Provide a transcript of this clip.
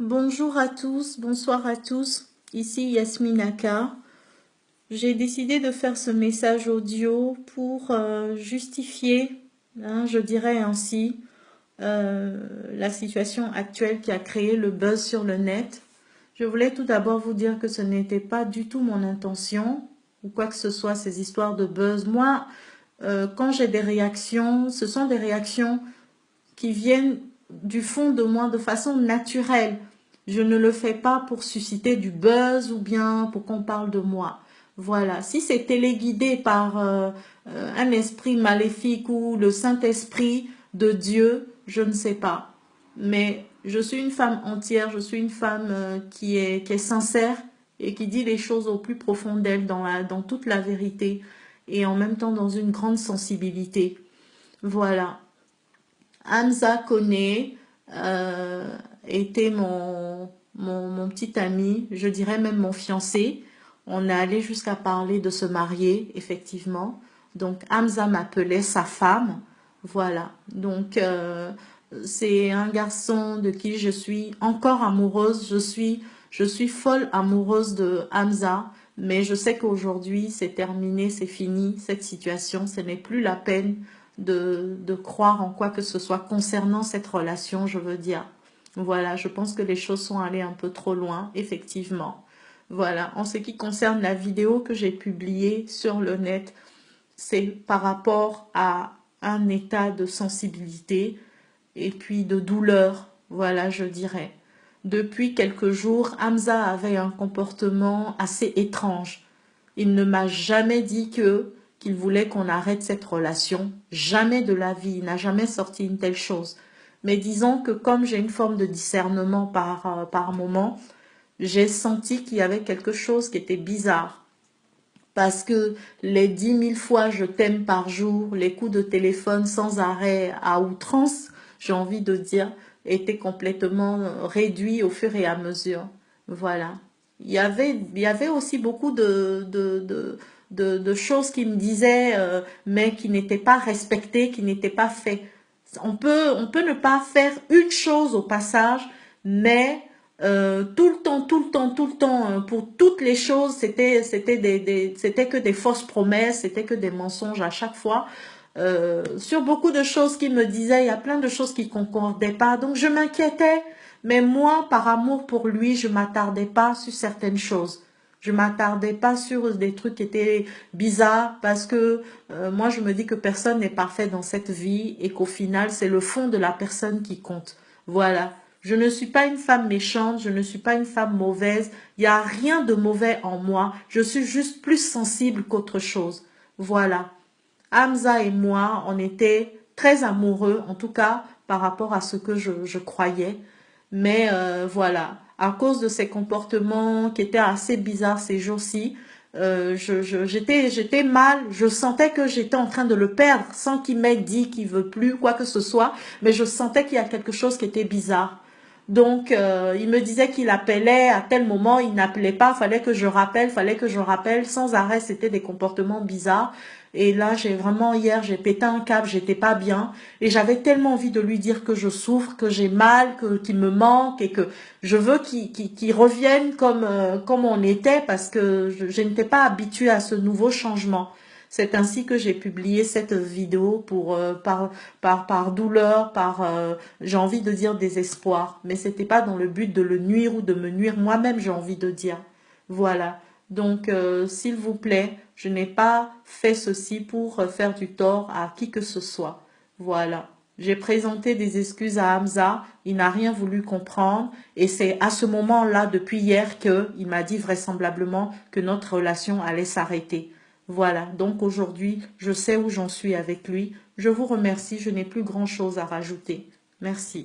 Bonjour à tous, bonsoir à tous. Ici Yasmine Aka. J'ai décidé de faire ce message audio pour justifier, je dirais ainsi, la situation actuelle qui a créé le buzz sur le net. Je voulais tout d'abord vous dire que ce n'était pas du tout mon intention ou quoi que ce soit, ces histoires de buzz. Moi, quand j'ai des réactions, ce sont des réactions qui viennent du fond de moi de façon naturelle. Je ne le fais pas pour susciter du buzz ou bien pour qu'on parle de moi. Voilà. Si c'est téléguidé par un esprit maléfique ou le Saint-Esprit de Dieu, je ne sais pas. Mais je suis une femme entière, je suis une femme qui est sincère et qui dit les choses au plus profond d'elle dans toute la vérité et en même temps dans une grande sensibilité. Voilà. Hamza Koné était mon petit ami, je dirais même mon fiancé. On est allé jusqu'à parler de se marier, effectivement. Donc Hamza m'appelait sa femme. Voilà. Donc c'est un garçon de qui je suis encore amoureuse. Je suis folle amoureuse de Hamza. Mais je sais qu'aujourd'hui, c'est terminé, c'est fini, cette situation. Ce n'est plus la peine de croire en quoi que ce soit concernant cette relation, je veux dire. Voilà, je pense que les choses sont allées un peu trop loin, effectivement. Voilà, en ce qui concerne la vidéo que j'ai publiée sur le net, c'est par rapport à un état de sensibilité et puis de douleur, voilà, je dirais. Depuis quelques jours, Hamza avait un comportement assez étrange. Il ne m'a jamais dit qu'il voulait qu'on arrête cette relation. Jamais de la vie. Il n'a jamais sorti une telle chose. Mais disons que comme j'ai une forme de discernement par moment, j'ai senti qu'il y avait quelque chose qui était bizarre. Parce que les 10 000 fois je t'aime par jour, les coups de téléphone sans arrêt à outrance, j'ai envie de dire, étaient complètement réduits au fur et à mesure. Voilà. Il y avait aussi beaucoup de choses qui me disaient, mais qui n'étaient pas respectées, qui n'étaient pas faites. On peut ne pas faire une chose au passage, mais tout le temps, tout le temps, tout le temps, pour toutes les choses, c'était que des fausses promesses, c'était que des mensonges à chaque fois. Sur beaucoup de choses qu'il me disait, il y a plein de choses qui concordaient pas. Donc je m'inquiétais, mais moi, par amour pour lui, je m'attardais pas sur certaines choses. Je m'attardais pas sur des trucs qui étaient bizarres parce que moi, je me dis que personne n'est parfait dans cette vie et qu'au final, c'est le fond de la personne qui compte. Voilà. Je ne suis pas une femme méchante, je ne suis pas une femme mauvaise. Il n'y a rien de mauvais en moi. Je suis juste plus sensible qu'autre chose. Voilà. Hamza et moi, on était très amoureux, en tout cas par rapport à ce que je croyais. Mais voilà, à cause de ses comportements qui étaient assez bizarres ces jours-ci, j'étais mal. Je sentais que j'étais en train de le perdre sans qu'il m'ait dit qu'il veut plus, quoi que ce soit. Mais je sentais qu'il y a quelque chose qui était bizarre. Donc, il me disait qu'il appelait à tel moment, il n'appelait pas, fallait que je rappelle, sans arrêt, c'était des comportements bizarres. Et là, hier, j'ai pété un câble, j'étais pas bien. Et j'avais tellement envie de lui dire que je souffre, que j'ai mal, qu'il me manque et que je veux qu'il revienne comme on était parce que je n'étais pas habituée à ce nouveau changement. C'est ainsi que j'ai publié cette vidéo par douleur, j'ai envie de dire désespoir. Mais c'était pas dans le but de le nuire ou de me nuire moi-même, j'ai envie de dire. Voilà. Donc, s'il vous plaît, je n'ai pas fait ceci pour faire du tort à qui que ce soit. Voilà. J'ai présenté des excuses à Hamza, il n'a rien voulu comprendre et c'est à ce moment-là, depuis hier, qu'il m'a dit vraisemblablement que notre relation allait s'arrêter. Voilà, donc aujourd'hui, je sais où j'en suis avec lui. Je vous remercie, je n'ai plus grand-chose à rajouter. Merci.